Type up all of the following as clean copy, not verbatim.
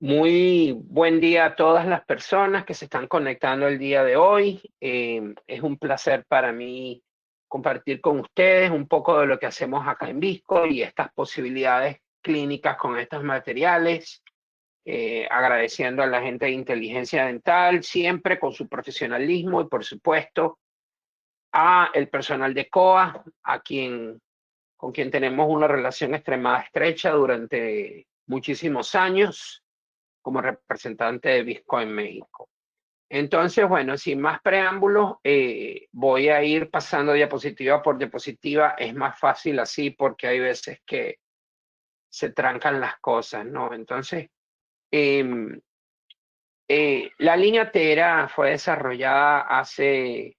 Muy buen día a todas las personas que se están conectando el día de hoy. Es un placer para mí compartir con ustedes un poco de lo que hacemos acá en Visco y estas posibilidades clínicas con estos materiales. Agradeciendo a la gente de Inteligencia Dental, siempre con su profesionalismo y por supuesto a el personal de COA, con quien tenemos una relación extremadamente estrecha durante muchísimos años como representante de Visco en México. Entonces, bueno, sin más preámbulos, voy a ir pasando diapositiva por diapositiva. Es más fácil así porque hay veces que se trancan las cosas, ¿no? Entonces, la línea Tera fue desarrollada hace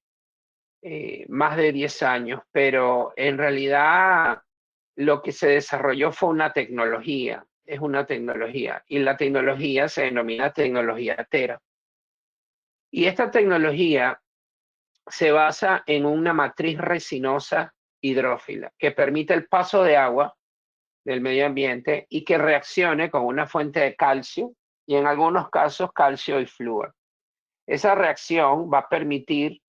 más de 10 años, pero en realidad lo que se desarrolló fue una tecnología, es una tecnología, y la tecnología se denomina tecnología Tera. Y esta tecnología se basa en una matriz resinosa hidrófila que permite el paso de agua del medio ambiente y que reaccione con una fuente de calcio y en algunos casos calcio y flúor. Esa reacción va a permitir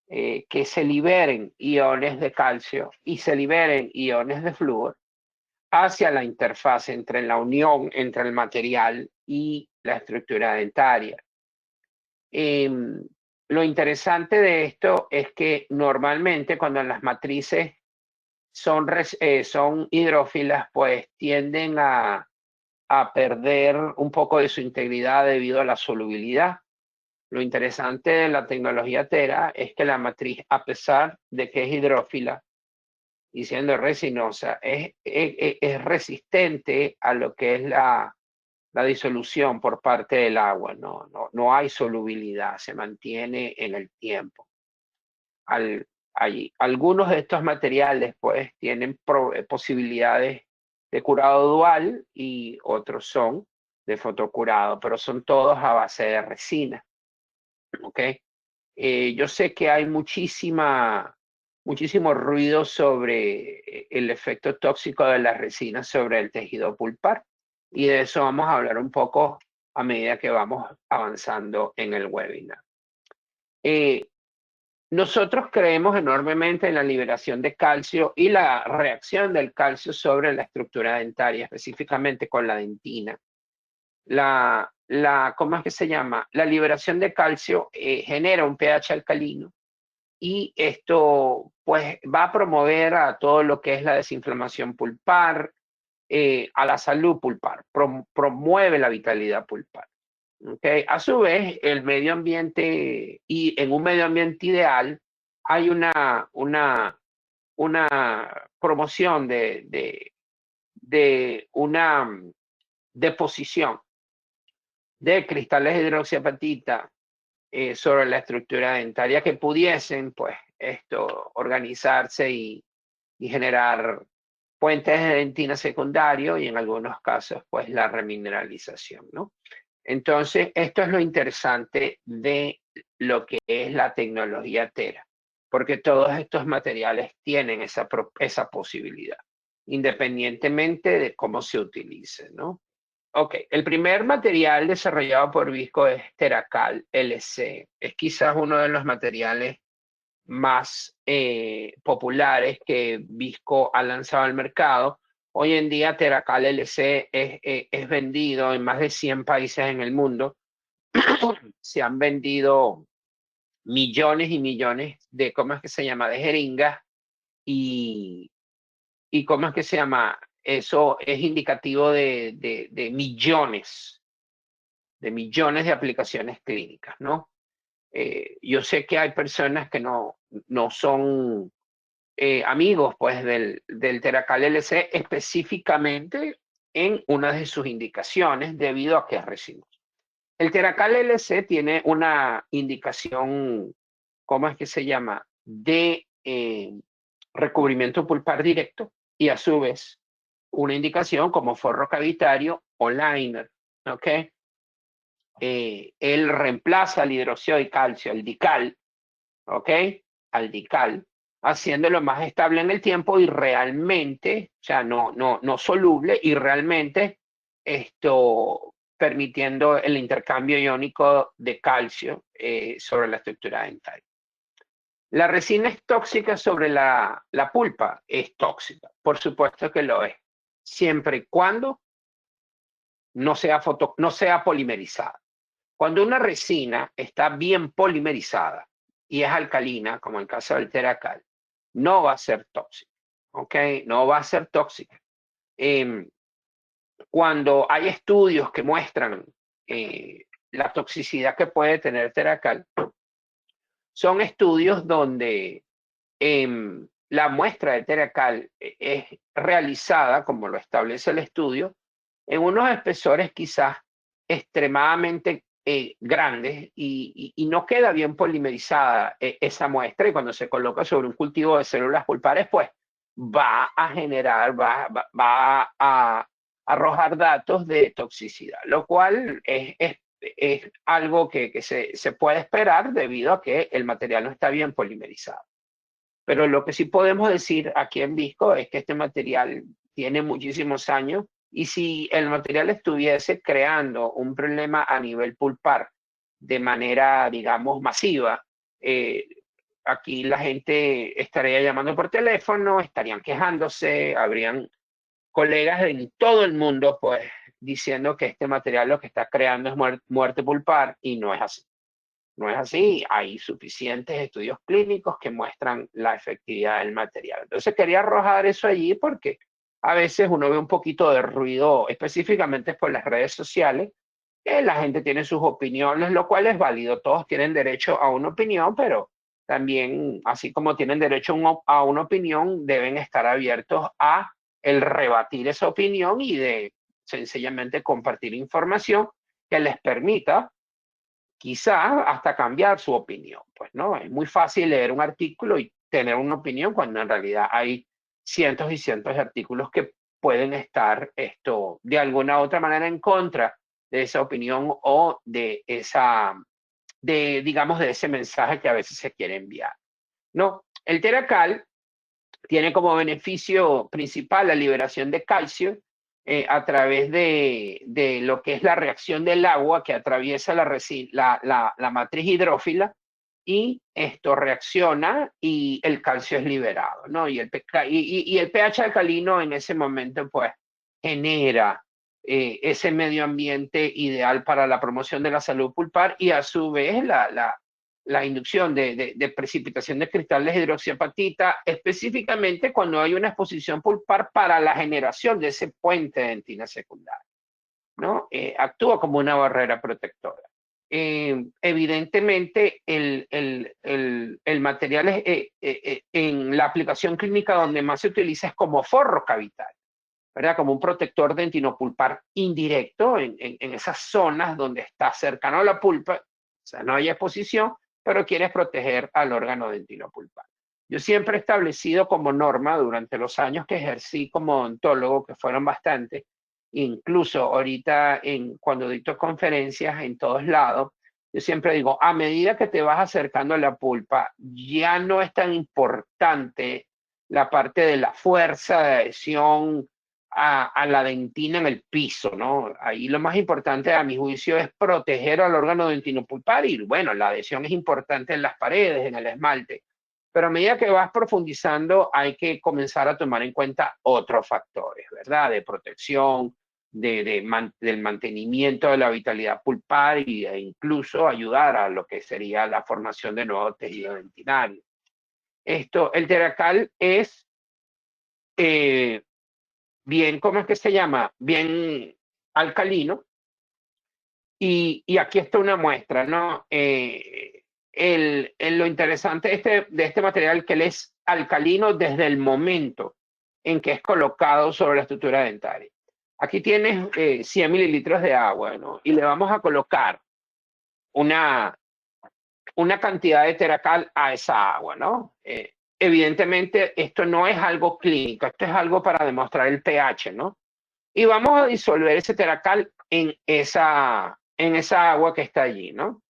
que se liberen iones de calcio y se liberen iones de flúor hacia la interfaz entre la unión entre el material y la estructura dentaria. Lo interesante de esto es que normalmente cuando las matrices son hidrófilas, pues tienden a perder un poco de su integridad debido a la solubilidad. Lo interesante de la tecnología Tera es que la matriz, a pesar de que es hidrófila y siendo resinosa, es resistente a lo que es la disolución por parte del agua. No hay solubilidad, se mantiene en el tiempo. Algunos de estos materiales pues tienen posibilidades de curado dual y otros son de fotocurado, pero son todos a base de resina. ¿Ok? Yo sé que hay muchísimo ruido sobre el efecto tóxico de la resina sobre el tejido pulpar y de eso vamos a hablar un poco a medida que vamos avanzando en el webinar. Nosotros creemos enormemente en la liberación de calcio y la reacción del calcio sobre la estructura dentaria, específicamente con la dentina. ¿Cómo es que se llama? La liberación de calcio genera un pH alcalino y esto pues va a promover a todo lo que es la desinflamación pulpar, a la salud pulpar, promueve la vitalidad pulpar. ¿Okay? A su vez, el medio ambiente y en un medio ambiente ideal hay una promoción de una deposición de cristales de hidroxiapatita sobre la estructura dentaria que pudiesen, pues, organizarse y generar puentes de dentina secundario y en algunos casos, pues, la remineralización, ¿no? Entonces, esto es lo interesante de lo que es la tecnología Tera, porque todos estos materiales tienen esa posibilidad, independientemente de cómo se utilicen, ¿no? Ok, el primer material desarrollado por Visco es Teracal LC. Es quizás uno de los materiales más populares que Visco ha lanzado al mercado. Hoy en día Teracal LC es vendido en más de 100 países en el mundo. Se han vendido millones y millones de, ¿cómo es que se llama?, de jeringas y ¿cómo es que se llama? Eso es indicativo de millones de aplicaciones clínicas, ¿no? Yo sé que hay personas que no son amigos pues del Teracal LC específicamente en una de sus indicaciones debido a que es resinoso. El Teracal LC tiene una indicación, ¿cómo es que se llama?, de recubrimiento pulpar directo y a su vez una indicación como forro cavitario o liner, ¿ok? Él reemplaza el hidróxido de calcio, el dical, ¿ok? Al dical, haciéndolo más estable en el tiempo y realmente, o sea, no soluble y realmente esto permitiendo el intercambio iónico de calcio sobre la estructura dentaria. ¿La resina es tóxica sobre la pulpa? Es tóxica, por supuesto que lo es, siempre y cuando no sea polimerizada. Cuando una resina está bien polimerizada y es alcalina, como en el caso del Teracal, no va a ser tóxica, ¿ok? No va a ser tóxica. Cuando hay estudios que muestran la toxicidad que puede tener Teracal, son estudios donde la muestra de Teracal es realizada, como lo establece el estudio, en unos espesores quizás extremadamente grandes y no queda bien polimerizada esa muestra, y cuando se coloca sobre un cultivo de células pulpares, pues va a generar, va a arrojar datos de toxicidad, lo cual es algo que se puede esperar debido a que el material no está bien polimerizado. Pero lo que sí podemos decir aquí en Visco es que este material tiene muchísimos años, y si el material estuviese creando un problema a nivel pulpar de manera, digamos, masiva, aquí la gente estaría llamando por teléfono, estarían quejándose, habrían colegas en todo el mundo pues diciendo que este material lo que está creando es muerte pulpar, y no es así. No es así, hay suficientes estudios clínicos que muestran la efectividad del material. Entonces quería arrojar eso allí porque a veces uno ve un poquito de ruido, específicamente por las redes sociales, que la gente tiene sus opiniones, lo cual es válido. Todos tienen derecho a una opinión, pero también, así como tienen derecho a una opinión, deben estar abiertos a el rebatir esa opinión y de sencillamente compartir información que les permita quizá hasta cambiar su opinión. Pues no, es muy fácil leer un artículo y tener una opinión cuando en realidad hay cientos y cientos de artículos que pueden estar de alguna u otra manera en contra de esa opinión o de digamos, de ese mensaje que a veces se quiere enviar. No, el Teracal tiene como beneficio principal la liberación de calcio a través de lo que es la reacción del agua que atraviesa la matriz hidrófila, y esto reacciona y el calcio es liberado, ¿no? Y el pH alcalino en ese momento pues genera ese medio ambiente ideal para la promoción de la salud pulpar, y a su vez la inducción de precipitación de cristales de hidroxiapatita, específicamente cuando hay una exposición pulpar para la generación de ese puente de dentina secundaria, ¿no? Actúa como una barrera protectora. Evidentemente, el material en la aplicación clínica donde más se utiliza es como forro cavital, ¿verdad? Como un protector dentinopulpar indirecto en esas zonas donde está cercano a la pulpa, o sea, no hay exposición, pero quieres proteger al órgano dentinopulpar. Yo siempre he establecido como norma durante los años que ejercí como odontólogo, que fueron bastantes, incluso ahorita cuando dicto conferencias en todos lados, yo siempre digo, a medida que te vas acercando a la pulpa, ya no es tan importante la parte de la fuerza de adhesión a la dentina en el piso, ¿no? Ahí lo más importante a mi juicio es proteger al órgano dentinopulpar, y bueno, la adhesión es importante en las paredes, en el esmalte, pero a medida que vas profundizando hay que comenzar a tomar en cuenta otros factores, ¿verdad? De protección, del mantenimiento de la vitalidad pulpar e incluso ayudar a lo que sería la formación de nuevo tejido dentinario. El Teracal es bien, ¿cómo es que se llama? Bien alcalino. Y aquí está una muestra, ¿no? Lo interesante de este material que él es alcalino desde el momento en que es colocado sobre la estructura dentaria. Aquí tienes 100 mililitros de agua, ¿no? Y le vamos a colocar una cantidad de Teracal a esa agua, ¿no? Evidentemente, esto no es algo clínico, esto es algo para demostrar el pH, ¿no? Y vamos a disolver ese Teracal en esa agua que está allí, ¿no?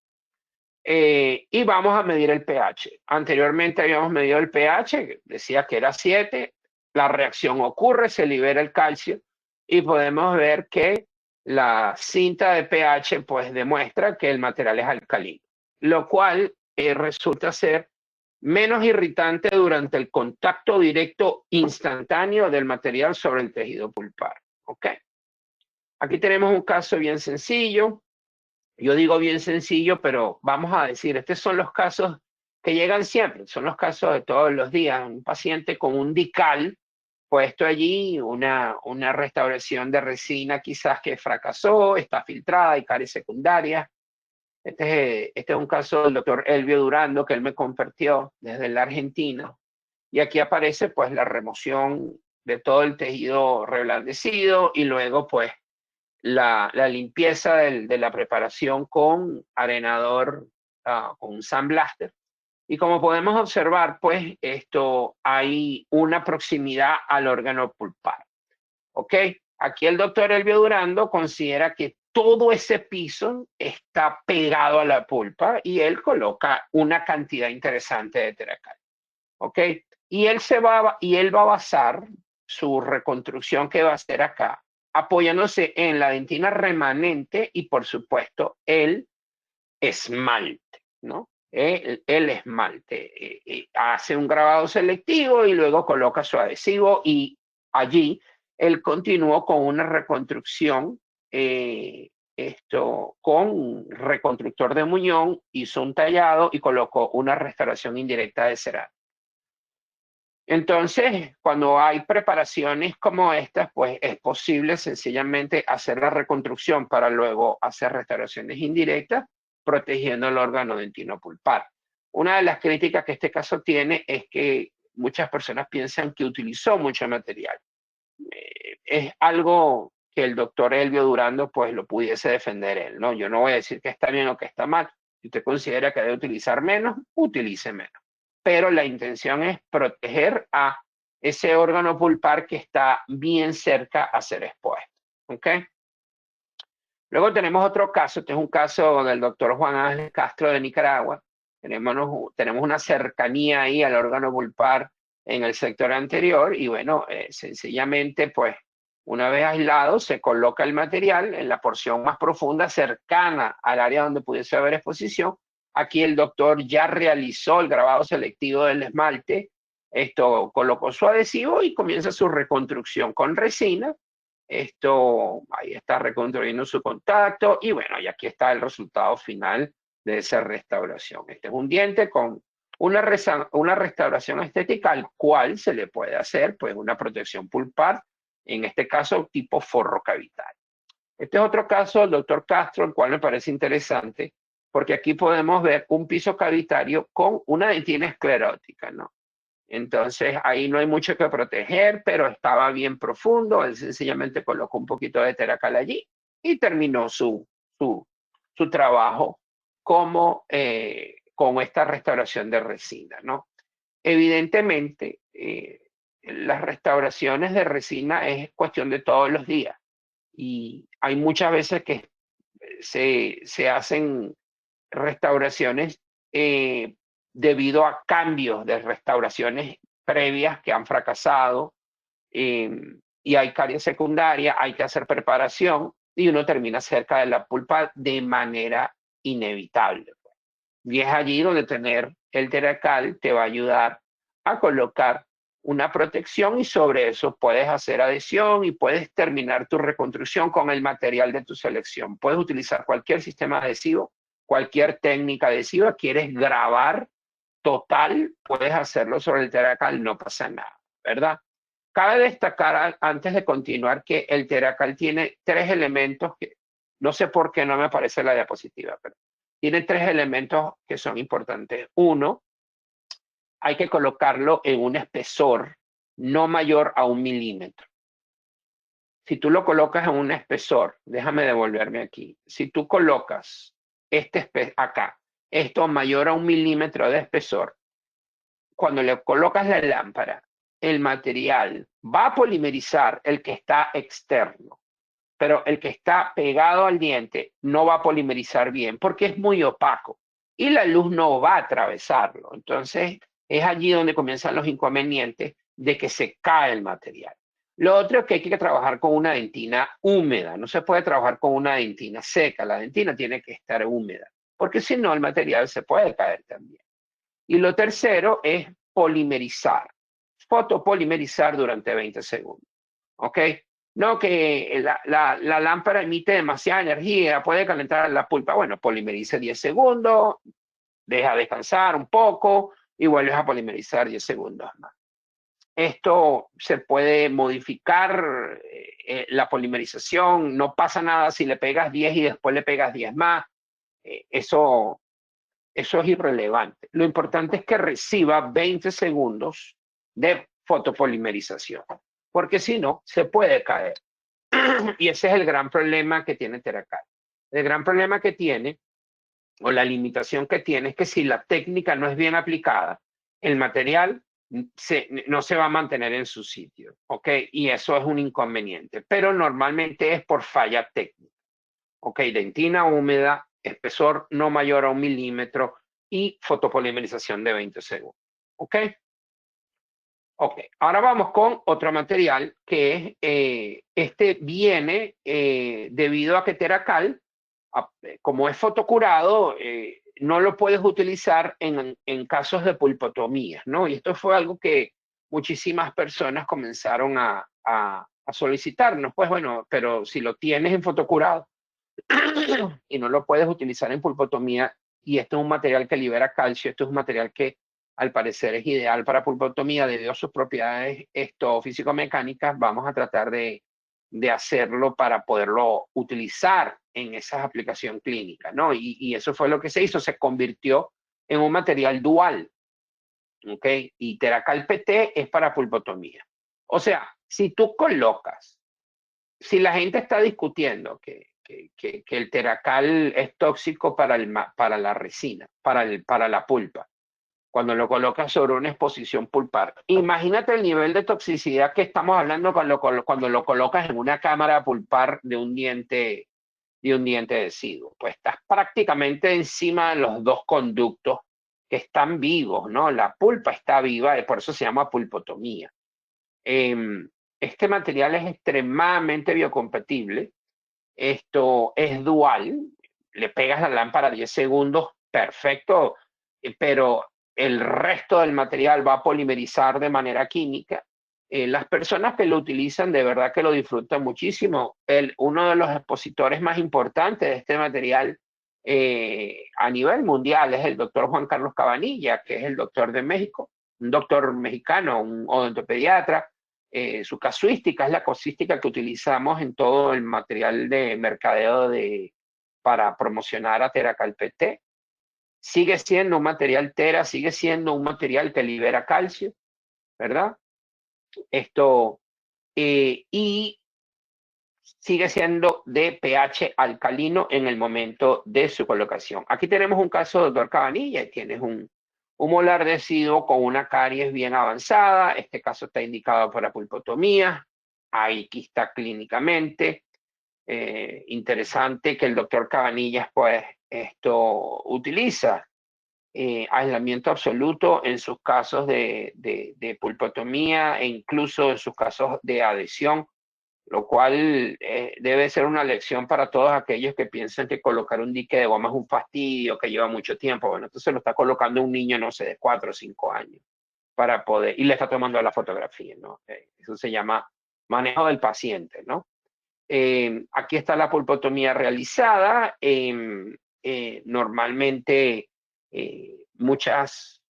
Y vamos a medir el pH. Anteriormente habíamos medido el pH, decía que era 7, la reacción ocurre, se libera el calcio y podemos ver que la cinta de pH pues demuestra que el material es alcalino, lo cual resulta ser menos irritante durante el contacto directo instantáneo del material sobre el tejido pulpar. ¿Ok? Aquí tenemos un caso bien sencillo. Yo digo bien sencillo, pero vamos a decir, estos son los casos que llegan siempre, son los casos de todos los días. Un paciente con un dical puesto allí, una restauración de resina quizás que fracasó, está filtrada y caries secundarias. Este es un caso del doctor Elvio Durando que él me compartió desde la Argentina. Y aquí aparece pues la remoción de todo el tejido reblandecido y luego pues la limpieza de la preparación con arenador, con un sandblaster. Y como podemos observar, pues esto hay una proximidad al órgano pulpar. ¿Ok? Aquí el doctor Elvio Durando considera que todo ese piso está pegado a la pulpa y él coloca una cantidad interesante de teracal. ¿Ok? Y él va a basar su reconstrucción que va a hacer acá, apoyándose en la dentina remanente y, por supuesto, el esmalte, ¿no? El esmalte. Hace un grabado selectivo y luego coloca su adhesivo y allí él continuó con una reconstrucción, con reconstructor de muñón, hizo un tallado y colocó una restauración indirecta de cerámica. Entonces, cuando hay preparaciones como estas, pues es posible sencillamente hacer la reconstrucción para luego hacer restauraciones indirectas, protegiendo el órgano dentino pulpar. Una de las críticas que este caso tiene es que muchas personas piensan que utilizó mucho material. Es algo que el doctor Elvio Durando pues lo pudiese defender él, ¿no? Yo no voy a decir que está bien o que está mal. Si usted considera que debe utilizar menos, utilice menos. Pero la intención es proteger a ese órgano pulpar que está bien cerca a ser expuesto. ¿Ok? Luego tenemos otro caso, este es un caso del doctor Juan Ángel Castro de Nicaragua. Tenemos una cercanía ahí al órgano pulpar en el sector anterior y bueno, sencillamente pues una vez aislado se coloca el material en la porción más profunda cercana al área donde pudiese haber exposición. Aquí el doctor ya realizó el grabado selectivo del esmalte, colocó su adhesivo y comienza su reconstrucción con resina. Ahí está reconstruyendo su contacto y bueno, y aquí está el resultado final de esa restauración. Este es un diente con una restauración estética al cual se le puede hacer pues una protección pulpar, en este caso tipo forro cavitario. Este es otro caso del doctor Castro, el cual me parece interesante, porque aquí podemos ver un piso cavitario con una dentina esclerótica, ¿no? Entonces ahí no hay mucho que proteger, pero estaba bien profundo. Él sencillamente colocó un poquito de teracal allí y terminó su trabajo como, con esta restauración de resina, ¿no? Evidentemente, las restauraciones de resina es cuestión de todos los días y hay muchas veces que se hacen restauraciones debido a cambios de restauraciones previas que han fracasado, y hay caries secundaria, hay que hacer preparación y uno termina cerca de la pulpa de manera inevitable. Y es allí donde tener el teracal te va a ayudar a colocar una protección y sobre eso puedes hacer adhesión y puedes terminar tu reconstrucción con el material de tu selección. Puedes utilizar cualquier sistema adhesivo, cualquier técnica adhesiva. ¿Quieres grabar total? Puedes hacerlo sobre el teracal, no pasa nada, ¿verdad? Cabe destacar antes de continuar que el teracal tiene tres elementos que no sé por qué no me aparece la diapositiva, pero tiene tres elementos que son importantes. Uno, hay que colocarlo en un espesor no mayor a 1 milímetro. Si tú lo colocas en un espesor, déjame devolverme aquí. Si tú colocas acá, esto mayor a 1 milímetro de espesor, cuando le colocas la lámpara, el material va a polimerizar el que está externo, pero el que está pegado al diente no va a polimerizar bien porque es muy opaco y la luz no va a atravesarlo. Entonces, es allí donde comienzan los inconvenientes de que se cae el material. Lo otro es que hay que trabajar con una dentina húmeda. No se puede trabajar con una dentina seca. La dentina tiene que estar húmeda, porque si no el material se puede caer también. Y lo tercero es polimerizar, fotopolimerizar durante 20 segundos. ¿Ok? No que la lámpara emite demasiada energía, puede calentar la pulpa. Bueno, polimerice 10 segundos, deja descansar un poco y vuelves a polimerizar 10 segundos más. Esto se puede modificar, la polimerización, no pasa nada si le pegas 10 y después le pegas 10 más. Eso es irrelevante. Lo importante es que reciba 20 segundos de fotopolimerización, porque si no, se puede caer. Y ese es el gran problema que tiene Teracal. El gran problema que tiene, o la limitación que tiene, es que si la técnica no es bien aplicada, el material no se va a mantener en su sitio, ¿ok? Y eso es un inconveniente, pero normalmente es por falla técnica, ¿ok? Dentina húmeda, espesor no mayor a 1 milímetro y fotopolimerización de 20 segundos, ¿ok? Ok, ahora vamos con otro material que es, este viene debido a que Teracal, como es fotocurado, no lo puedes utilizar en casos de pulpotomías, ¿no? Y esto fue algo que muchísimas personas comenzaron a solicitarnos. Pues bueno, pero si lo tienes en fotocurado y no lo puedes utilizar en pulpotomía, y esto es un material que libera calcio, esto es un material que al parecer es ideal para pulpotomía debido a sus propiedades físico-mecánicas, vamos a tratar de hacerlo para poderlo utilizar en esas aplicaciones clínicas, ¿no? Y eso fue lo que se hizo, se convirtió en un material dual, ¿ok? Y Teracal PT es para pulpotomía. O sea, si tú colocas, si la gente está discutiendo que el Teracal es tóxico para la resina, para la pulpa, cuando lo colocas sobre una exposición pulpar. Imagínate el nivel de toxicidad que estamos hablando cuando lo colocas en una cámara pulpar de un diente deciduo. Pues estás prácticamente encima de los dos conductos que están vivos, ¿no? La pulpa está viva, y por eso se llama pulpotomía. Este material es extremadamente biocompatible. Esto es dual. Le pegas la lámpara 10 segundos, perfecto, pero el resto del material va a polimerizar de manera química. Las personas que lo utilizan de verdad que lo disfrutan muchísimo. Uno de los expositores más importantes de este material a nivel mundial es el doctor Juan Carlos Cabanilla, que es el doctor de México, un doctor mexicano, un odontopediatra. Su casuística es la casuística que utilizamos en todo el material de mercadeo para promocionar a Teracal PT. Sigue siendo un material Tera, sigue siendo un material que libera calcio, ¿verdad? Y sigue siendo de pH alcalino en el momento de su colocación. Aquí tenemos un caso, doctor Cabanilla, tienes un molar deciduo con una caries bien avanzada. Este caso está indicado para pulpotomía. Aquí está clínicamente. Interesante que el doctor Cabanillas, pues, utiliza aislamiento absoluto en sus casos de pulpotomía e incluso en sus casos de adhesión, lo cual debe ser una lección para todos aquellos que piensan que colocar un dique de goma es un fastidio, que lleva mucho tiempo. Bueno, entonces lo está colocando un niño, no sé, de 4 o 5 años, para poder, y le está tomando la fotografía, ¿no? Eso se llama manejo del paciente, ¿no? Aquí está la pulpotomía realizada. Normalmente muchas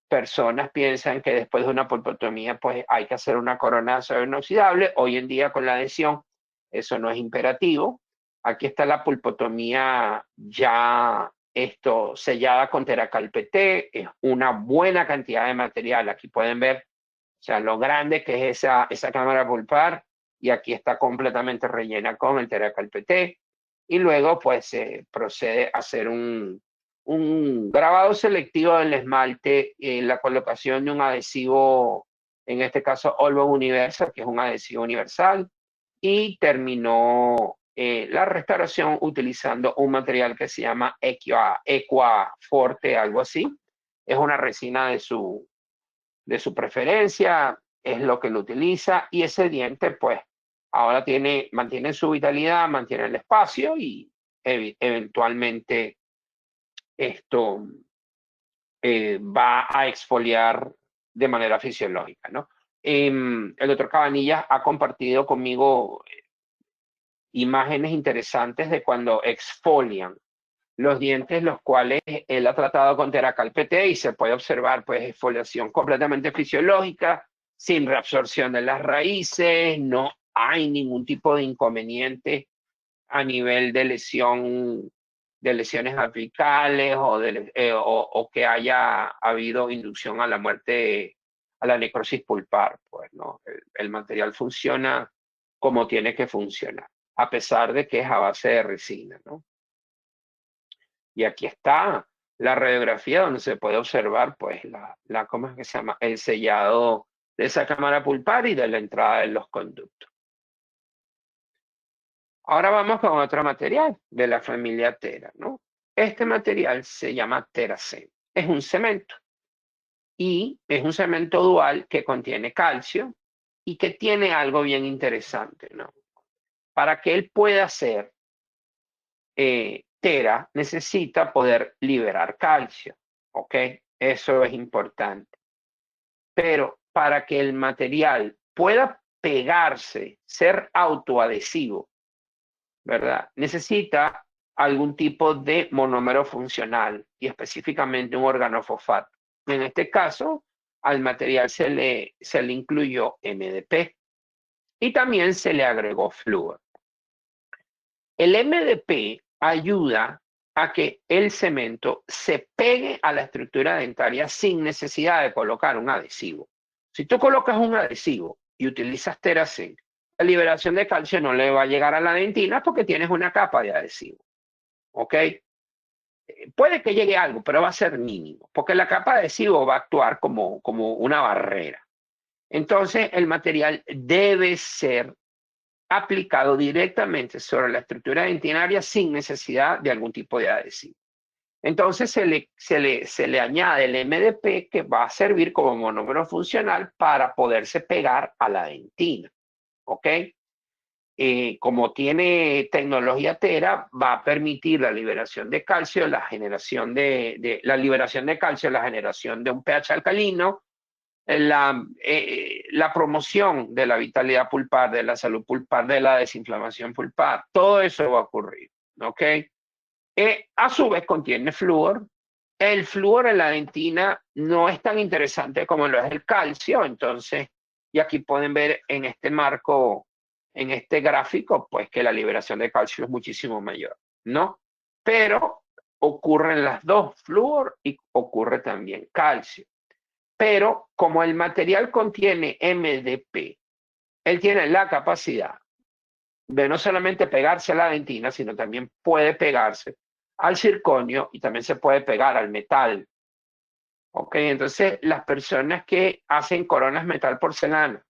personas piensan que después de una pulpotomía pues hay que hacer una corona de acero inoxidable. Hoy en día con la adhesión eso no es imperativo. Aquí está la pulpotomía ya sellada con Teracal PT. Es una buena cantidad de material. Aquí pueden ver, o sea, lo grande que es esa cámara pulpar, y aquí está completamente rellena con el Teracal PT. Y luego pues se procede a hacer un grabado selectivo del esmalte, la colocación de un adhesivo, en este caso Olbon Universal, que es un adhesivo universal, y terminó la restauración utilizando un material que se llama Equa Forte, algo así. Es una resina de su preferencia. es lo que lo utiliza, y ese diente pues ahora mantiene su vitalidad, mantiene el espacio y eventualmente esto va a exfoliar de manera fisiológica, ¿no? El doctor Cabanillas ha compartido conmigo imágenes interesantes de cuando exfolian los dientes, los cuales él ha tratado con Teracal PT, y se puede observar pues exfoliación completamente fisiológica, sin reabsorción de las raíces, no hay ningún tipo de inconveniente a nivel de de lesiones apicales o que haya habido inducción a la muerte, a la necrosis pulpar, pues, ¿no? El material funciona como tiene que funcionar, a pesar de que es a base de resina, ¿no? Y aquí está la radiografía donde se puede observar, pues, ¿cómo es que se llama? El sellado de esa cámara pulpar y de la entrada de los conductos. Ahora vamos con otro material de la familia Tera, ¿no? Este material se llama Teracen. Es un cemento. Y es un cemento dual que contiene calcio y que tiene algo bien interesante, ¿no? Para que él pueda ser Tera, necesita poder liberar calcio, ¿ok? Eso es importante. Pero para que el material pueda pegarse, ser autoadhesivo, ¿verdad? Necesita algún tipo de monómero funcional y específicamente un organofosfato. En este caso, al material se le incluyó MDP y también se le agregó flúor. El MDP ayuda a que el cemento se pegue a la estructura dentaria sin necesidad de colocar un adhesivo. Si tú colocas un adhesivo y utilizas Teracen, la liberación de calcio no le va a llegar a la dentina porque tienes una capa de adhesivo. ¿Ok? Puede que llegue algo, pero va a ser mínimo, porque la capa de adhesivo va a actuar como una barrera. Entonces, el material debe ser aplicado directamente sobre la estructura dentinaria sin necesidad de algún tipo de adhesivo. Entonces se le añade el MDP, que va a servir como monómero funcional para poderse pegar a la dentina. ¿Ok? Como tiene tecnología Tera, va a permitir la liberación de calcio, la generación la liberación de calcio, la generación de un pH alcalino, la promoción de la vitalidad pulpar, de la salud pulpar, de la desinflamación pulpar. Todo eso va a ocurrir, ¿ok? A su vez contiene flúor. El flúor en la dentina no es tan interesante como lo es el calcio, entonces, y aquí pueden ver en este marco, en este gráfico, pues que la liberación de calcio es muchísimo mayor, ¿no? Pero ocurren las dos, flúor y ocurre también calcio. Pero como el material contiene MDP, él tiene la capacidad de no solamente pegarse a la dentina, sino también puede pegarse al circonio y también se puede pegar al metal. ¿Ok? Entonces, las personas que hacen coronas metal porcelana,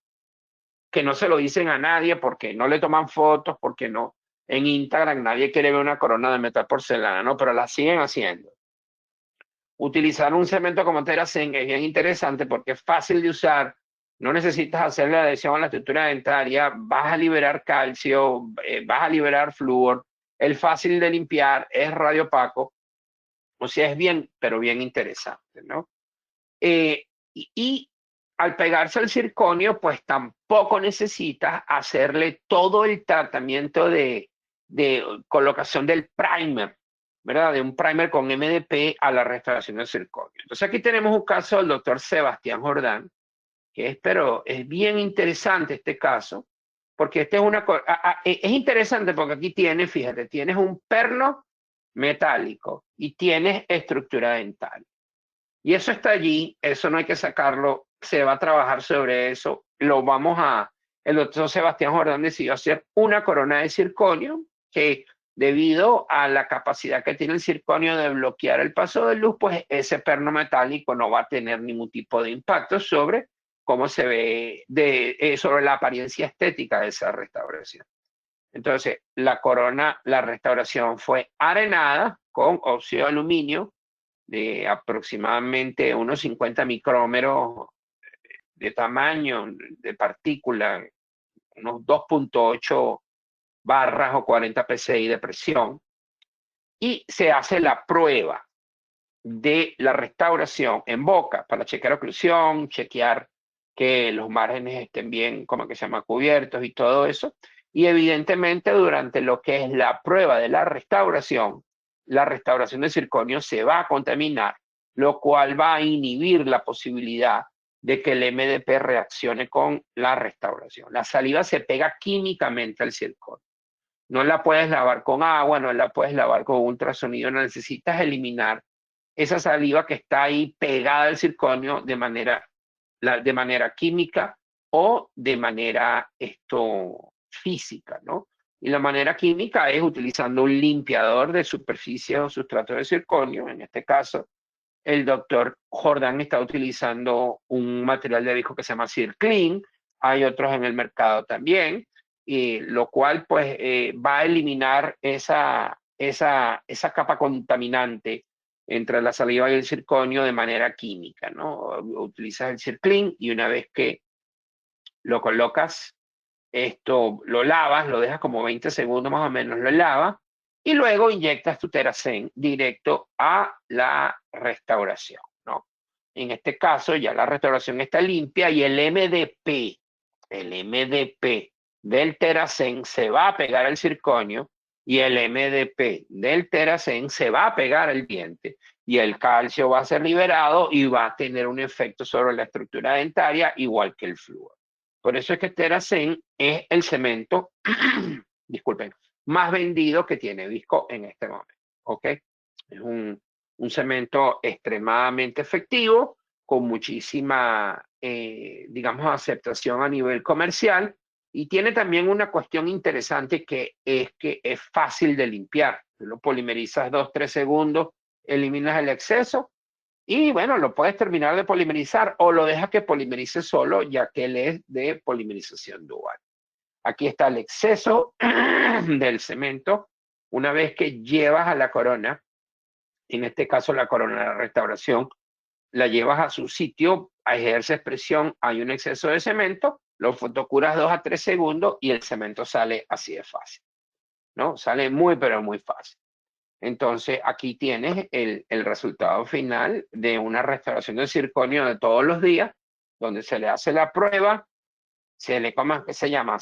que no se lo dicen a nadie porque no le toman fotos, porque no, en Instagram nadie quiere ver una corona de metal porcelana, ¿no? Pero la siguen haciendo. Utilizar un cemento como Teracen es bien interesante porque es fácil de usar, no necesitas hacerle adhesión a la estructura dentaria, vas a liberar calcio, vas a liberar flúor, es fácil de limpiar, es radiopaco, o sea, es bien, pero bien interesante, ¿no? Y al pegarse al circonio, pues tampoco necesitas hacerle todo el tratamiento de colocación del primer, ¿verdad? De un primer con MDP a la restauración del circonio. Entonces aquí tenemos un caso del doctor Sebastián Jordán, pero es bien interesante este caso, porque este es interesante porque aquí tienes, fíjate, tienes un perno metálico y tienes estructura dental. Y eso está allí, eso no hay que sacarlo, se va a trabajar sobre eso. El doctor Sebastián Jordán decidió hacer una corona de circonio que, debido a la capacidad que tiene el circonio de bloquear el paso de luz, pues ese perno metálico no va a tener ningún tipo de impacto sobre cómo se ve, sobre la apariencia estética de esa restauración. Entonces, la restauración fue arenada con óxido de aluminio de aproximadamente unos 50 micrómetros de tamaño de partícula, unos 2.8 barras o 40 psi de presión, y se hace la prueba de la restauración en boca para chequear oclusión, chequear que los márgenes estén bien, como que se llama, cubiertos y todo eso. Y evidentemente durante lo que es la prueba de la restauración del circonio se va a contaminar, lo cual va a inhibir la posibilidad de que el MDP reaccione con la restauración. La saliva se pega químicamente al circonio. No la puedes lavar con agua, no la puedes lavar con ultrasonido, no necesitas eliminar esa saliva que está ahí pegada al circonio de manera química o de manera física, ¿no? Y la manera química es utilizando un limpiador de superficie o sustrato de circonio. En este caso, el doctor Jordan está utilizando un material de disco que se llama CirClean. Hay otros en el mercado también, lo cual pues va a eliminar esa capa contaminante entre la saliva y el circonio de manera química, ¿no? Utilizas el CirClean y una vez que lo colocas, lo lavas, lo dejas como 20 segundos más o menos, lo lavas y luego inyectas tu Teracen directo a la restauración, ¿no? En este caso ya la restauración está limpia y el MDP del Teracen se va a pegar al circonio y el MDP del Teracen se va a pegar al diente y el calcio va a ser liberado y va a tener un efecto sobre la estructura dentaria igual que el flúor. Por eso es que Teracen es el cemento, disculpen, más vendido que tiene Visco en este momento, ¿ok? Es un cemento extremadamente efectivo, con muchísima, digamos, aceptación a nivel comercial, y tiene también una cuestión interesante que es fácil de limpiar. Lo polimerizas 2-3 segundos, eliminas el exceso, y bueno, lo puedes terminar de polimerizar o lo dejas que polimerice solo, ya que él es de polimerización dual. Aquí está el exceso del cemento. Una vez que llevas a la corona, en este caso la corona de la restauración, la llevas a su sitio, ejerces presión, hay un exceso de cemento, lo fotocuras 2-3 segundos y el cemento sale así de fácil, ¿no? Sale muy, pero muy fácil. Entonces, aquí tienes el resultado final de una restauración del circonio de todos los días, donde se le hace la prueba, ¿cómo se llama?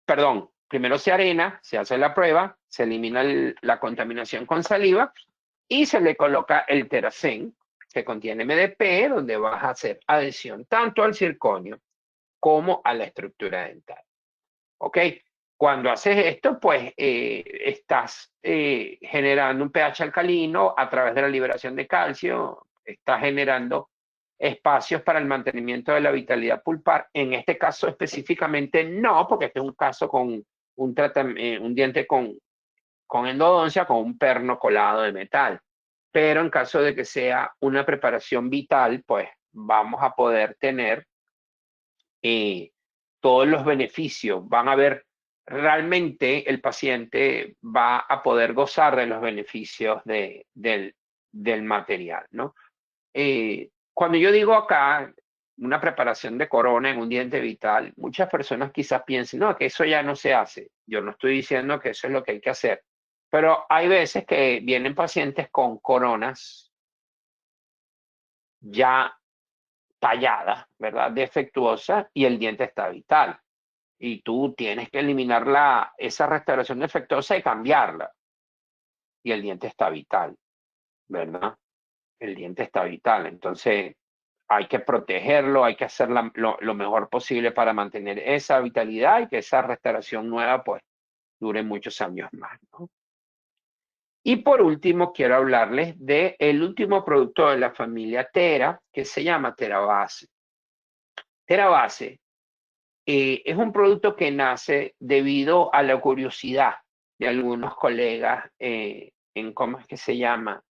Perdón, primero se arena, se hace la prueba, se elimina la contaminación con saliva y se le coloca el Teracen, que contiene MDP, donde vas a hacer adhesión tanto al circonio como a la estructura dental. ¿Ok? Cuando haces esto, pues estás generando un pH alcalino a través de la liberación de calcio, estás generando espacios para el mantenimiento de la vitalidad pulpar. En este caso específicamente no, porque este es un caso con un diente con endodoncia, con un perno colado de metal. Pero en caso de que sea una preparación vital, pues vamos a poder tener todos los beneficios. Van a ver, realmente el paciente va a poder gozar de los beneficios del material, ¿no? Cuando yo digo acá una preparación de corona en un diente vital, muchas personas quizás piensen, no, que eso ya no se hace. Yo no estoy diciendo que eso es lo que hay que hacer, pero hay veces que vienen pacientes con coronas ya talladas, ¿verdad? Defectuosas y el diente está vital. Y tú tienes que eliminar esa restauración defectuosa y cambiarla. Y el diente está vital, ¿verdad? El diente está vital. Entonces, hay que protegerlo, hay que hacer lo mejor posible para mantener esa vitalidad y que esa restauración nueva, pues, dure muchos años más, ¿no? Y por último, quiero hablarles del último producto de la familia Tera, que se llama Terabase. Terabase es un producto que nace debido a la curiosidad de algunos colegas en cómo es que se llama,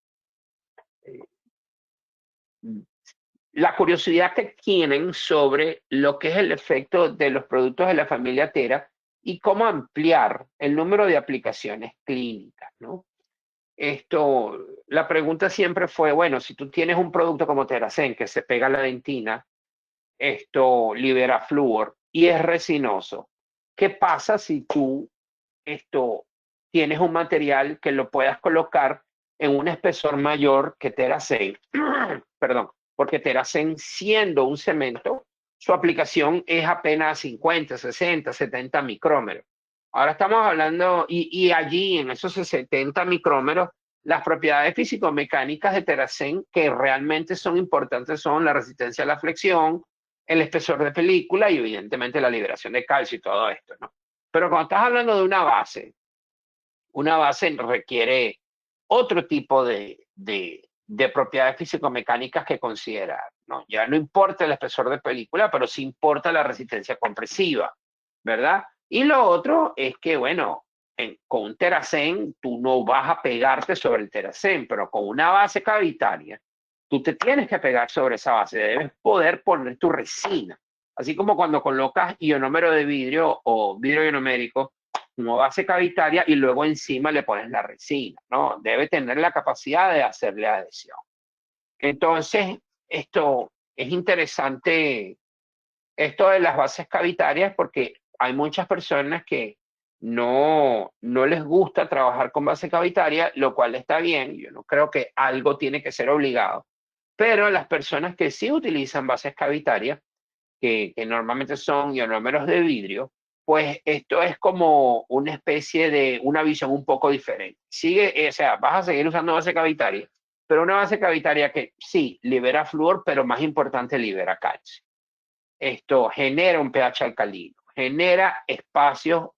la curiosidad que tienen sobre lo que es el efecto de los productos de la familia Tera y cómo ampliar el número de aplicaciones clínicas, ¿no? la pregunta siempre fue, bueno, si tú tienes un producto como Teracen que se pega a la dentina, libera flúor y es resinoso. ¿Qué pasa si tú tienes un material que lo puedas colocar en un espesor mayor que Teracen? Perdón, porque Teracen, siendo un cemento, su aplicación es apenas 50, 60, 70 micrómetros. Ahora estamos hablando, y allí en esos 70 micrómetros, las propiedades físico-mecánicas de Teracen que realmente son importantes son la resistencia a la flexión, el espesor de película y evidentemente la liberación de calcio y todo esto, ¿no? Pero cuando estás hablando de una base requiere otro tipo de propiedades físico-mecánicas que considerar, ¿no? Ya no importa el espesor de película, pero sí importa la resistencia compresiva, ¿verdad? Y lo otro es que, bueno, con un Teracen tú no vas a pegarte sobre el Teracen, pero con una base cavitaria, tú te tienes que pegar sobre esa base, debes poder poner tu resina. Así como cuando colocas ionómero de vidrio o vidrio ionomérico como base cavitaria y luego encima le pones la resina, ¿no? Debe tener la capacidad de hacerle adhesión. Entonces, esto es interesante, esto de las bases cavitarias, porque hay muchas personas que no les gusta trabajar con base cavitaria, lo cual está bien. Yo no creo que algo tiene que ser obligado, pero las personas que sí utilizan bases cavitarias, que normalmente son ionómeros de vidrio, pues esto es como una especie de una visión un poco diferente. Sigue, o sea, vas a seguir usando base cavitaria, pero una base cavitaria que sí libera flúor, pero más importante, libera calcio. Esto genera un pH alcalino, genera espacios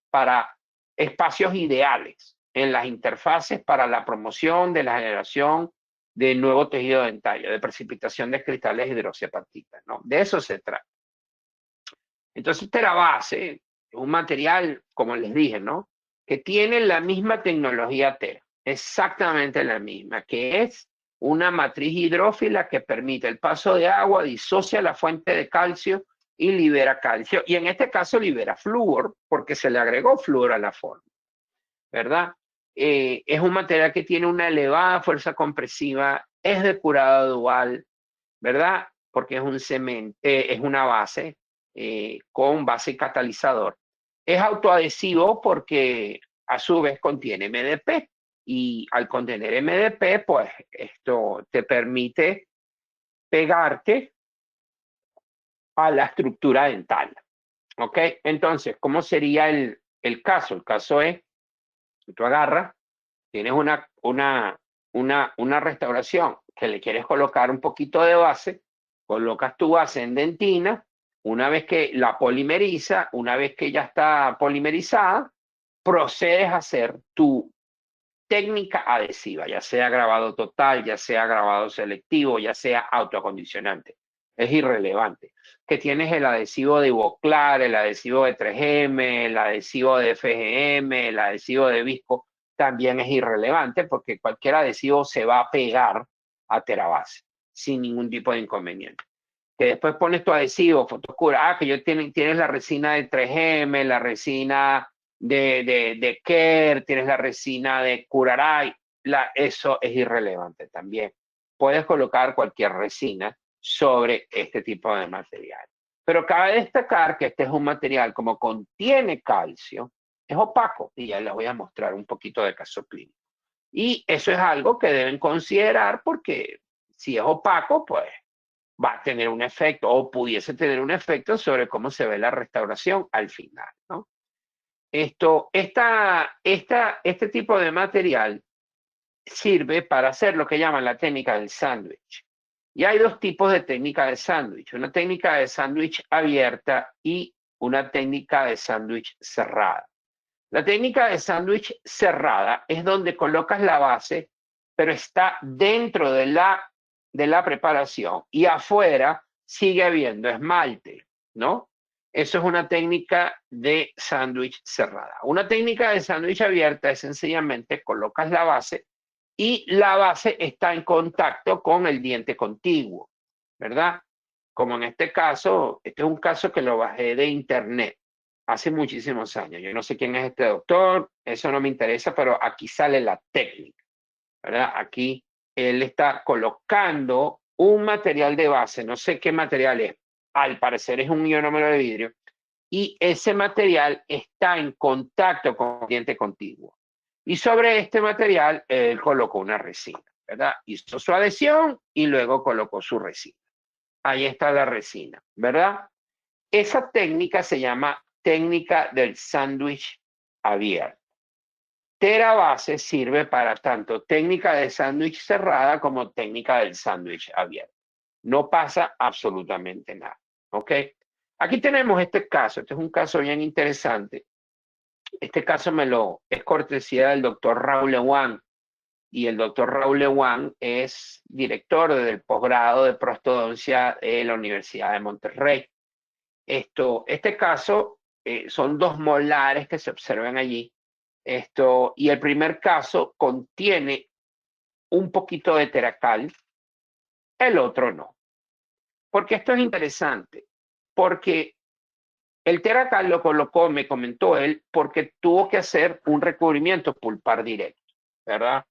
ideales en las interfaces para la promoción de la generación de nuevo tejido dentario, de precipitación de cristales hidroxiapatitas, ¿no? De eso se trata. Entonces, Terabase es un material, como les dije, ¿no? Que tiene la misma tecnología Tera, exactamente la misma, que es una matriz hidrófila que permite el paso de agua, disocia la fuente de calcio y libera calcio. Y en este caso libera flúor, porque se le agregó flúor a la forma, ¿verdad? Es un material que tiene una elevada fuerza compresiva, es de curado dual, ¿verdad? Porque es un cemento, es una base con base catalizador. Es autoadhesivo porque a su vez contiene MDP y al contener MDP, pues esto te permite pegarte a la estructura dental. ¿Ok? Entonces, ¿cómo sería el caso? El caso es que tú agarras, tienes una restauración que le quieres colocar un poquito de base, colocas tu base en dentina, una vez que la polimeriza, una vez que ya está polimerizada, procedes a hacer tu técnica adhesiva, ya sea grabado total, ya sea grabado selectivo, ya sea autoacondicionante. Es irrelevante. Que tienes el adhesivo de Ivoclar, el adhesivo de 3M, el adhesivo de FGM, el adhesivo de Visco, también es irrelevante porque cualquier adhesivo se va a pegar a Terabase sin ningún tipo de inconveniente. Que después pones tu adhesivo, Fotocura, que tienes la resina de 3M, la resina de Kerr, tienes la resina de Curaray, eso es irrelevante también. Puedes colocar cualquier resina sobre este tipo de material. Pero cabe destacar que este es un material, como contiene calcio, es opaco, y ya les voy a mostrar un poquito de caso clínico. Y eso es algo que deben considerar porque si es opaco, pues va a tener un efecto o pudiese tener un efecto sobre cómo se ve la restauración al final, ¿no? Este tipo de material sirve para hacer lo que llaman la técnica del sándwich. Y hay dos tipos de técnica de sándwich, una técnica de sándwich abierta y una técnica de sándwich cerrada. La técnica de sándwich cerrada es donde colocas la base, pero está dentro de la preparación y afuera sigue habiendo esmalte, ¿no? Eso es una técnica de sándwich cerrada. Una técnica de sándwich abierta es sencillamente colocas la base y la base está en contacto con el diente contiguo, ¿verdad? Como en este caso, este es un caso que lo bajé de internet hace muchísimos años. Yo no sé quién es este doctor, eso no me interesa, pero aquí sale la técnica. ¿verdad? Aquí él está colocando un material de base, no sé qué material es, al parecer es un ionómero de vidrio, y ese material está en contacto con el diente contiguo. Y sobre este material él colocó una resina, ¿verdad? Hizo su adhesión y luego colocó su resina. Ahí está la resina, ¿verdad? Esa técnica se llama técnica del sándwich abierto. TeraBase sirve para tanto técnica de sándwich cerrada como técnica del sándwich abierto. No pasa absolutamente nada, ¿ok? Aquí tenemos este caso. Este es un caso bien interesante. Este caso es cortesía del doctor Raúl Lewan. Y el doctor Raúl Lewan es director del posgrado de prostodoncia de la Universidad de Monterrey. Este caso son 2 molares que se observan allí. Y el primer caso contiene un poquito de teracal, el otro no. Porque esto es interesante, porque el teracal lo colocó, me comentó él, porque tuvo que hacer un recubrimiento pulpar directo, ¿verdad?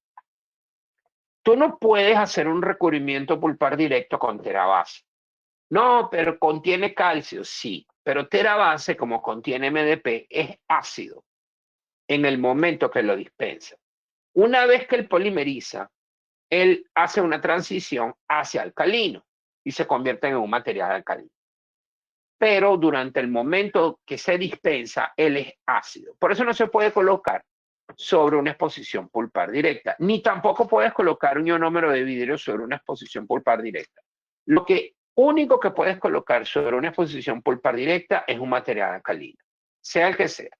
Tú no puedes hacer un recubrimiento pulpar directo con TeraBase. No, pero contiene calcio, sí, pero TeraBase, como contiene MDP, es ácido en el momento que lo dispensa. Una vez que él polimeriza, él hace una transición hacia alcalino y se convierte en un material alcalino. Pero durante el momento que se dispensa, él es ácido. Por eso no se puede colocar sobre una exposición pulpar directa, ni tampoco puedes colocar un ionómero de vidrio sobre una exposición pulpar directa. Lo único que puedes colocar sobre una exposición pulpar directa es un material alcalino, sea el que sea.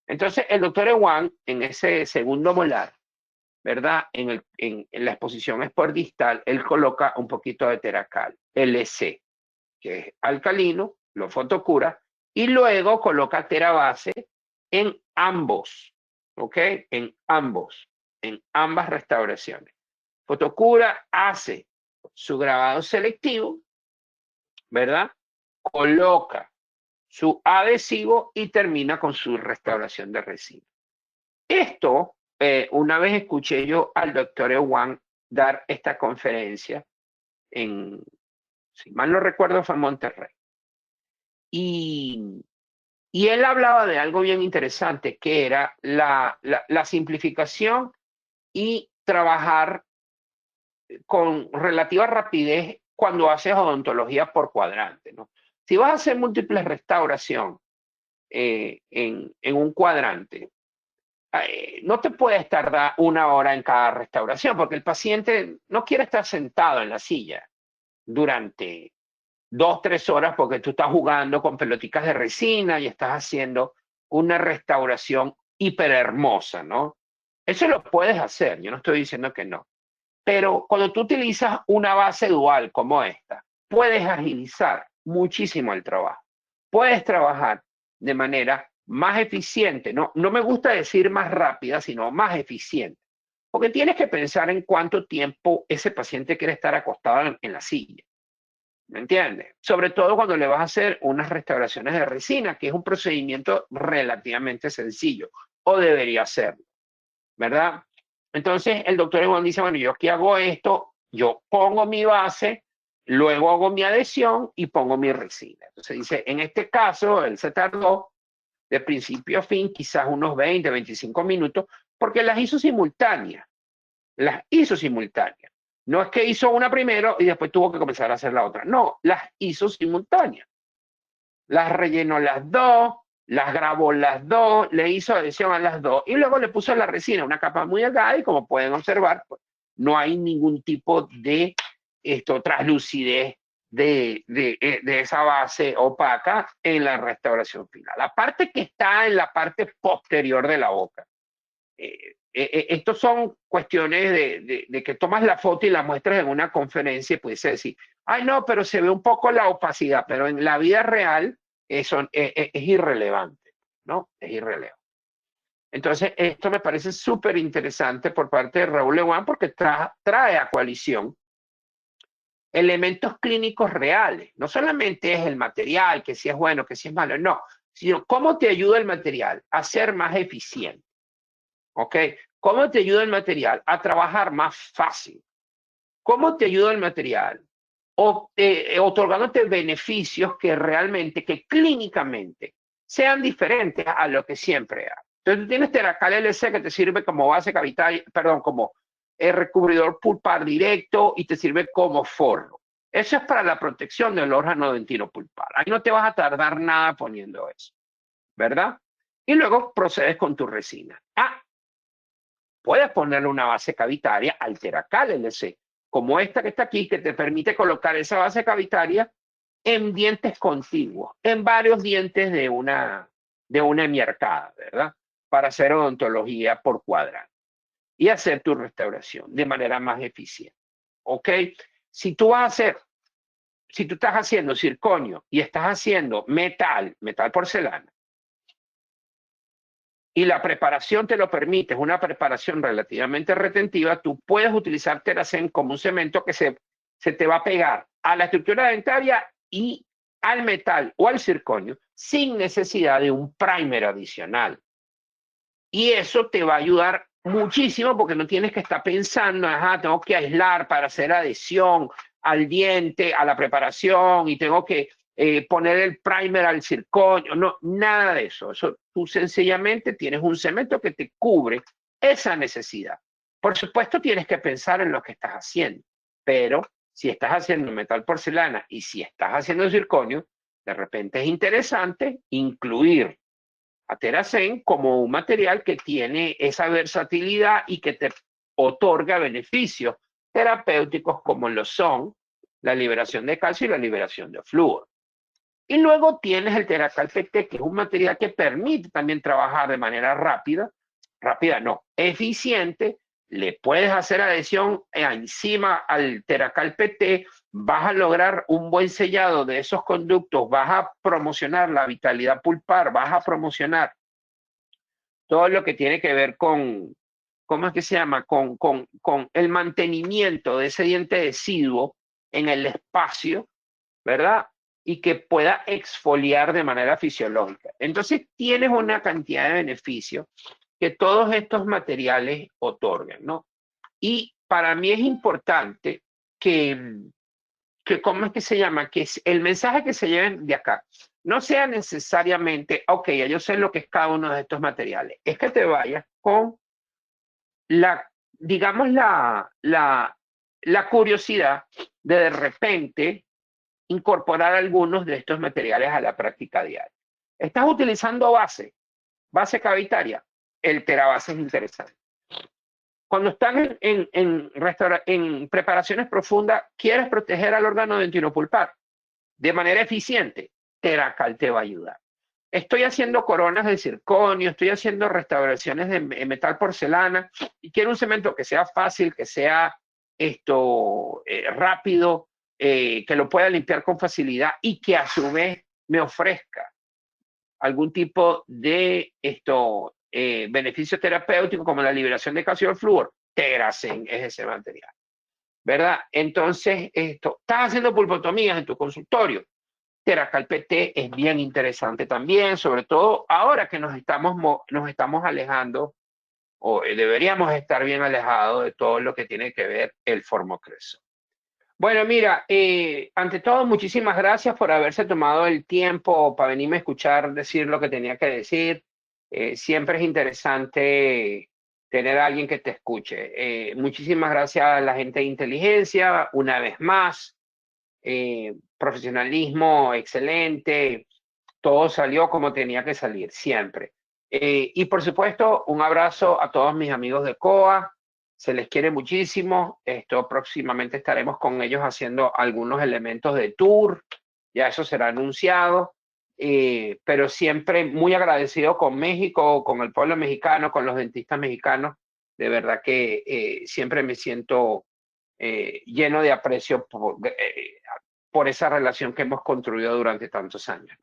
Entonces, el doctor Ewan, en ese segundo molar, ¿verdad? En la exposición sport distal, él coloca un poquito de teracal, LC, que es alcalino, lo fotocura, y luego coloca TeraBase en ambos, ¿ok? En ambas restauraciones. Fotocura hace su grabado selectivo, ¿verdad? Coloca su adhesivo y termina con su restauración de resina. Esto, una vez escuché yo al doctor Ewan dar esta conferencia si mal no recuerdo, fue en Monterrey. Y él hablaba de algo bien interesante, que era la simplificación y trabajar con relativa rapidez cuando haces odontología por cuadrante, ¿no? Si vas a hacer múltiples restauración en un cuadrante, no te puedes tardar 1 hora en cada restauración, porque el paciente no quiere estar sentado en la silla durante 2, 3 horas porque tú estás jugando con pelotitas de resina y estás haciendo una restauración hiper hermosa, ¿no? Eso lo puedes hacer, yo no estoy diciendo que no. Pero cuando tú utilizas una base dual como esta, puedes agilizar muchísimo el trabajo. Puedes trabajar de manera más eficiente, no me gusta decir más rápida, sino más eficiente. Porque tienes que pensar en cuánto tiempo ese paciente quiere estar acostado en la silla. ¿Me entiendes? Sobre todo cuando le vas a hacer unas restauraciones de resina, que es un procedimiento relativamente sencillo, o debería serlo, ¿verdad? Entonces el doctor Ewan dice, bueno, yo aquí hago esto, yo pongo mi base, luego hago mi adhesión y pongo mi resina. Entonces dice, en este caso, él se tardó de principio a fin quizás unos 20, 25 minutos, porque las hizo simultáneas. No es que hizo una primero y después tuvo que comenzar a hacer la otra. No, las hizo simultáneas. Las rellenó las dos, las grabó las dos, le hizo adhesión a las dos y luego le puso la resina, una capa muy delgada y como pueden observar, pues, no hay ningún tipo de traslucidez de esa base opaca en la restauración final. La parte que está en la parte posterior de la boca. Estos son cuestiones de que tomas la foto y la muestras en una conferencia y puedes decir, ay no, pero se ve un poco la opacidad, pero en la vida real eso es irrelevante, ¿no? Es irrelevante. Entonces, esto me parece súper interesante por parte de Raúl Lewan porque trae a coalición elementos clínicos reales. No solamente es el material, que si es bueno, que si es malo, no, sino cómo te ayuda el material a ser más eficiente. ¿Ok? ¿Cómo te ayuda el material? A trabajar más fácil. ¿Cómo te ayuda el material? Otorgándote beneficios que realmente, que clínicamente sean diferentes a lo que siempre hay. Entonces tú tienes Teracal LC que te sirve como base cavitaria, perdón, como recubridor pulpar directo y te sirve como forro. Eso es para la protección del órgano dentino pulpar. Ahí no te vas a tardar nada poniendo eso, ¿verdad? Y luego procedes con tu resina. Puedes ponerle una base cavitaria al Teracal LC, como esta que está aquí, que te permite colocar esa base cavitaria en dientes contiguos, en varios dientes de una hemiarcada, ¿verdad? Para hacer odontología por cuadrante y hacer tu restauración de manera más eficiente, ¿ok? Si tú estás haciendo circonio y estás haciendo metal porcelana, y la preparación te lo permite, es una preparación relativamente retentiva, tú puedes utilizar Teracen como un cemento que se te va a pegar a la estructura dentaria y al metal o al circonio sin necesidad de un primer adicional. Y eso te va a ayudar muchísimo porque no tienes que estar pensando, tengo que aislar para hacer adhesión al diente, a la preparación y tengo que poner el primer al circonio, no, nada de eso. Eso tú sencillamente tienes un cemento que te cubre esa necesidad. Por supuesto tienes que pensar en lo que estás haciendo, pero si estás haciendo metal porcelana y si estás haciendo circonio, de repente es interesante incluir a Teracen como un material que tiene esa versatilidad y que te otorga beneficios terapéuticos como lo son la liberación de calcio y la liberación de flúor. Y luego tienes el Teracal PT, que es un material que permite también trabajar de manera rápida no, eficiente. Le puedes hacer adhesión encima al Teracal PT, vas a lograr un buen sellado de esos conductos, vas a promocionar la vitalidad pulpar, vas a promocionar todo lo que tiene que ver con, ¿cómo es que se llama? Con el mantenimiento de ese diente deciduo en el espacio, ¿verdad? Y que pueda exfoliar de manera fisiológica. Entonces tienes una cantidad de beneficios que todos estos materiales otorgan, ¿no? Y para mí es importante que ¿cómo es que se llama? Que el mensaje que se lleven de acá no sea necesariamente, ok, yo sé lo que es cada uno de estos materiales. Es que te vayas con digamos, la curiosidad de repente incorporar algunos de estos materiales a la práctica diaria. ¿Estás utilizando base cavitaria? El Terabase es interesante. Cuando están en preparaciones profundas, quieres proteger al órgano dentinopulpar de manera eficiente, Teracal te va a ayudar. Estoy haciendo coronas de circonio, estoy haciendo restauraciones de metal porcelana y quiero un cemento que sea fácil, que sea rápido, que lo pueda limpiar con facilidad y que a su vez me ofrezca algún tipo de beneficio terapéutico como la liberación de calcio del flúor. Teracen es ese material, ¿verdad? Entonces, estás haciendo pulpotomías en tu consultorio. Teracal PT es bien interesante también, sobre todo ahora que nos estamos alejando, o deberíamos estar bien alejados de todo lo que tiene que ver el formocreso. Bueno, mira, ante todo, muchísimas gracias por haberse tomado el tiempo para venirme a escuchar decir lo que tenía que decir. Siempre es interesante tener a alguien que te escuche. Muchísimas gracias a la gente de inteligencia, una vez más. Profesionalismo excelente, todo salió como tenía que salir, siempre. Y por supuesto, un abrazo a todos mis amigos de COA, se les quiere muchísimo, próximamente estaremos con ellos haciendo algunos elementos de tour, ya eso será anunciado, pero siempre muy agradecido con México, con el pueblo mexicano, con los dentistas mexicanos, de verdad que siempre me siento lleno de aprecio por esa relación que hemos construido durante tantos años.